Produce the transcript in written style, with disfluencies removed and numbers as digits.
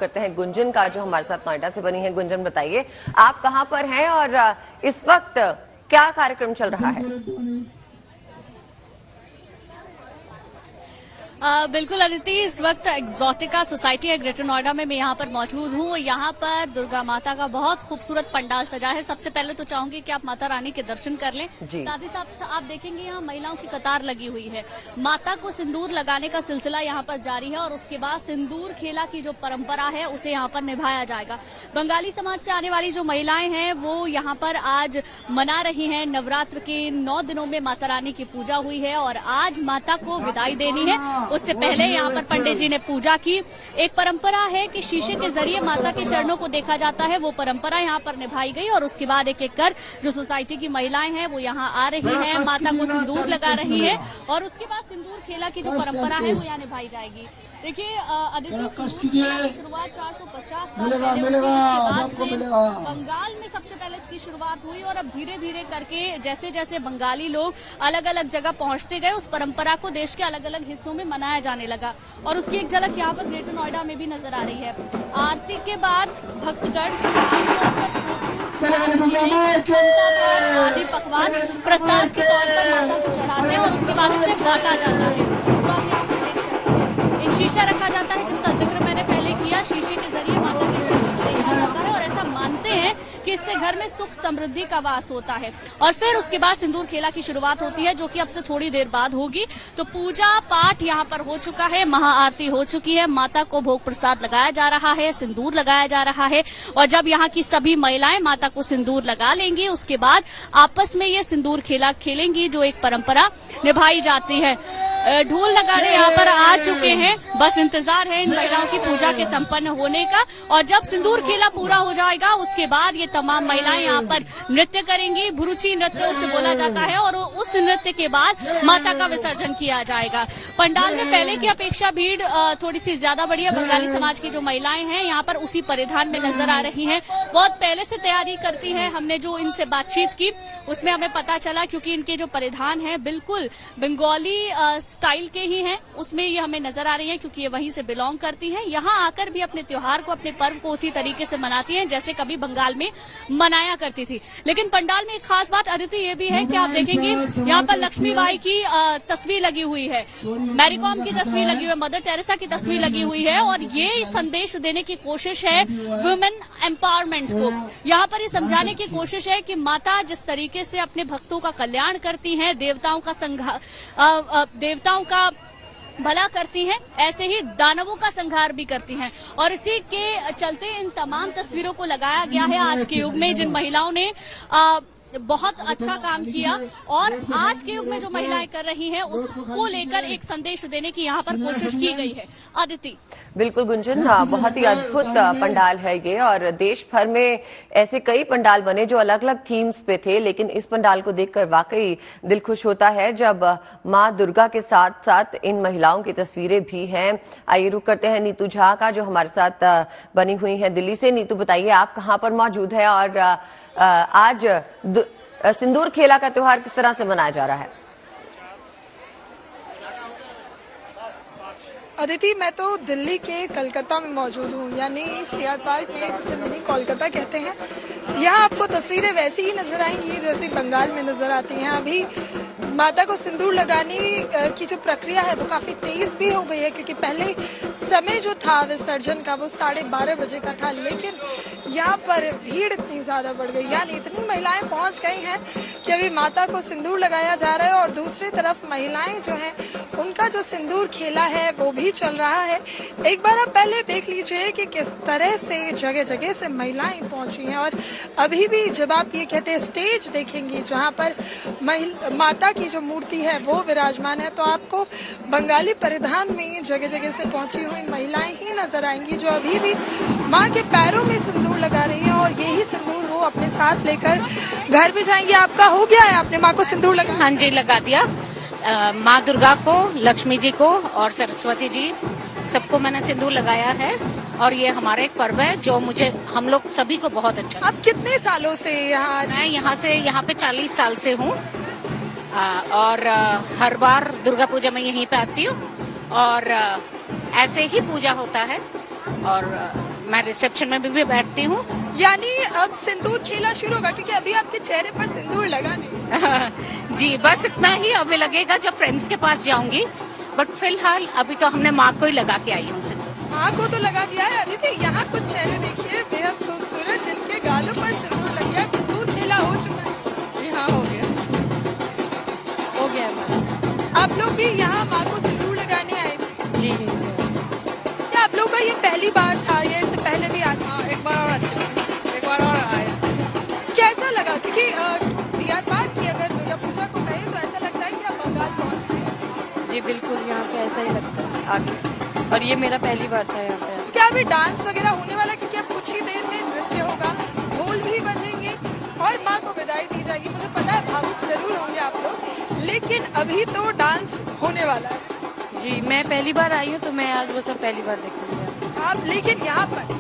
करते हैं गुंजन का, जो हमारे साथ नोएडा से बनी है। गुंजन, बताइए आप कहां पर हैं और इस वक्त क्या कार्यक्रम चल रहा है? बिल्कुल अदिति, इस वक्त एक्सोटिका सोसाइटी है ग्रेटर नोएडा में मैं यहाँ पर मौजूद हूँ। यहाँ पर दुर्गा माता का बहुत खूबसूरत पंडाल सजा है। सबसे पहले तो चाहूंगी कि आप माता रानी के दर्शन कर लें। साथ ही साथ आप देखेंगे यहाँ महिलाओं की कतार लगी हुई है। माता को सिंदूर लगाने का सिलसिला यहाँ पर जारी है और उसके बाद सिंदूर खेला की जो परंपरा है उसे यहाँ पर निभाया जाएगा। बंगाली समाज से आने वाली जो महिलाएं हैं वो यहाँ पर आज मना रही हैं। नवरात्र के 9 दिनों में माता रानी की पूजा हुई है और आज माता को विदाई देनी है। उससे पहले यहाँ पर पंडित जी ने पूजा की। एक परंपरा है कि शीशे के जरिए माता के चरणों को देखा जाता है, वो परंपरा यहाँ पर निभाई गई और उसके बाद एक एक कर जो सोसाइटी की महिलाएं हैं वो यहाँ आ रही हैं, माता को सिंदूर लगा रही है और उसके बाद सिंदूर खेला की जो परंपरा है वो यहाँ निभाई जाएगी। देखिए शुरुआत 450 बंगाल में सबसे पहले इसकी शुरुआत हुई और अब धीरे धीरे करके जैसे जैसे बंगाली लोग अलग अलग जगह पहुंचते गए उस परंपरा को देश के अलग अलग हिस्सों में मनाया जाने लगा और उसकी एक झलक यहाँ पर ग्रेटर नोएडा में भी नजर आ रही है। आरती के बाद भक्तगण आदि पकवान प्रसाद के तौर पर माता को चढ़ाते हैं और उसके बाद उसे बांटा जाता है। तो आप यहाँ पर देख सकते हैं एक शीशा रखा जाता है जिसका जिक्र मैंने पहले किया। शीशे के जरिए माता के चरणों को देखा जाता है और ऐसा मानते हैं कि इससे घर में सुख समृद्धि का वास होता है। और फिर उसके बाद सिंदूर खेला की शुरुआत होती है जो कि अब से थोड़ी देर बाद होगी। तो पूजा पाठ यहाँ पर हो चुका है, महाआरती हो चुकी है, माता को भोग प्रसाद लगाया जा रहा है, सिंदूर लगाया जा रहा है और जब यहाँ की सभी महिलाएं माता को सिंदूर लगा लेंगी उसके बाद आपस में ये सिंदूर खेला खेलेंगी जो एक परंपरा निभाई जाती है। ढोल लगाने यहाँ पर आ चुके हैं, बस इंतजार है इन महिलाओं की पूजा के संपन्न होने का और जब सिंदूर खेला पूरा हो जाएगा उसके बाद ये तमाम महिलाएं यहाँ पर नृत्य करेंगी। भुरुची नृत्य उसे बोला जाता है और उस नृत्य के बाद माता का विसर्जन किया जाएगा। पंडाल में पहले की अपेक्षा भीड़ थोड़ी सी ज्यादा बढ़ी है। बंगाली समाज की जो महिलाएं हैं यहाँ पर उसी परिधान में नजर आ रही हैं, बहुत पहले से तैयारी करती हैं। हमने जो इनसे बातचीत की उसमें हमें पता चला क्योंकि इनके जो परिधान है बिल्कुल बंगाली स्टाइल के ही हैं, उसमें ये हमें नजर आ रही हैं क्योंकि ये वहीं से बिलोंग करती हैं। यहाँ आकर भी अपने त्योहार को, अपने पर्व को उसी तरीके से मनाती हैं जैसे कभी बंगाल में मनाया करती थी। लेकिन पंडाल में एक खास बात अदिति ये भी है कि आप देखेंगे यहाँ पर लक्ष्मीबाई की तस्वीर लगी हुई है, मैरी कॉम की तस्वीर लगी हुई है, मदर टेरेसा की तस्वीर लगी हुई है और ये संदेश देने की कोशिश है वुमेन एम्पावरमेंट को। यहाँ पर ये समझाने की कोशिश है कि माता जिस तरीके से अपने भक्तों का कल्याण करती हैं, देवताओं का भला करती हैं, ऐसे ही दानवों का संहार भी करती हैं और इसी के चलते इन तमाम तस्वीरों को लगाया गया है आज के युग में जिन महिलाओं ने बहुत अच्छा काम किया और आज के युग में जो महिलाएं कर रही हैं उसको लेकर एक संदेश देने की यहाँ पर कोशिश की गई है। अदिति, बिल्कुल गुंजन, बहुत ही अद्भुत पंडाल है ये और देश भर में ऐसे कई पंडाल बने जो अलग अलग थीम्स पे थे, लेकिन इस पंडाल को देखकर वाकई दिल खुश होता है जब माँ दुर्गा के साथ साथ इन महिलाओं की तस्वीरें भी हैं। आइए रुक करते हैं नीतू झा का जो हमारे साथ बनी हुई है दिल्ली से। नीतू, बताइए आप कहाँ पर मौजूद है और आज सिंदूर खेला का त्योहार किस तरह से मनाया जा रहा है? अदिति, मैं तो दिल्ली के कलकत्ता में मौजूद हूँ, यानी सीआर पार्क में जिसे मिनी कोलकाता कहते हैं। यहाँ आपको तस्वीरें वैसी ही नजर आएंगी जैसे बंगाल में नजर आती हैं। अभी माता को सिंदूर लगाने की जो प्रक्रिया है वो काफी तेज भी हो गई है क्योंकि पहले समय जो था विसर्जन का वो 12:30 बजे का था, लेकिन यहाँ पर भीड़ इतनी ज्यादा बढ़ गई, यानी इतनी महिलाएं पहुंच गई हैं कि अभी माता को सिंदूर लगाया जा रहा है और दूसरी तरफ महिलाएं जो हैं उनका जो सिंदूर खेला है वो भी चल रहा है। एक बार आप पहले देख लीजिए कि किस तरह से जगह जगह से महिलाएं पहुंची हैं और अभी भी जब आप ये कहते हैं स्टेज देखेंगी जहाँ पर माता की जो मूर्ति है वो विराजमान है तो आपको बंगाली परिधान में जगह जगह से पहुंची हुई महिलाएं ही नजर आएंगी जो अभी भी माँ के पैरों में सिंदूर लगा रही है और यही सिंदूर वो अपने साथ लेकर घर भी जाएंगे। आपका हो गया है, आपने माँ को सिंदूर लगा? हाँ जी, लगा दिया। माँ दुर्गा को, लक्ष्मी जी को और सरस्वती जी सबको मैंने सिंदूर लगाया है और ये हमारा एक पर्व है जो हम लोग सभी को बहुत अच्छा। आप कितने सालों से यहाँ? मैं यहाँ पे 40 साल से हूँ और हर बार दुर्गा पूजा में यहीं पे आती हूँ और ऐसे ही पूजा होता है और मैं रिसेप्शन में भी बैठती हूँ। यानी अब सिंदूर खेला शुरू होगा, क्योंकि अभी आपके चेहरे पर सिंदूर लगा नहीं। जी बस इतना ही अभी लगेगा जब फ्रेंड्स के पास जाऊंगी, बट फिलहाल अभी तो हमने माँ को ही लगा के आई हूँ सिंदूर। माँ को तो लगा दिया है। अदिति, यहाँ कुछ चेहरे देखिए बेहद खूबसूरत, जिनके गालों पर सिंदूर लग गया। सिंदूर खेला हो चुका है? जी हाँ, हो गया हमारा। आप लोग भी यहाँ माँ को सिंदूर लगाने आए थे? जी क्या आप लोग का ये पहली बार था या इससे पहले भी आए थे? हाँ, एक बार और आए थे। कैसा लगा? क्योंकि सीआर पार्क की अगर दुर्गा पूजा को कहे तो ऐसा लगता है कि आप बंगाल पहुँच गए। जी बिल्कुल, यहाँ पे ऐसा ही लगता है आके, और ये मेरा पहली बार था यहाँ पे। क्या अभी डांस वगैरह होने वाला? क्योंकि अब कुछ ही देर में नृत्य होगा, ढोल भी बजेंगे और माँ को विदाई दी जाएगी। मुझे पता है भावुक जरूर होंगे आप लोग, लेकिन अभी तो डांस होने वाला है। जी मैं पहली बार आई हूँ, तो मैं आज वो सब पहली बार देखूंगी। आप लेकिन यहाँ पर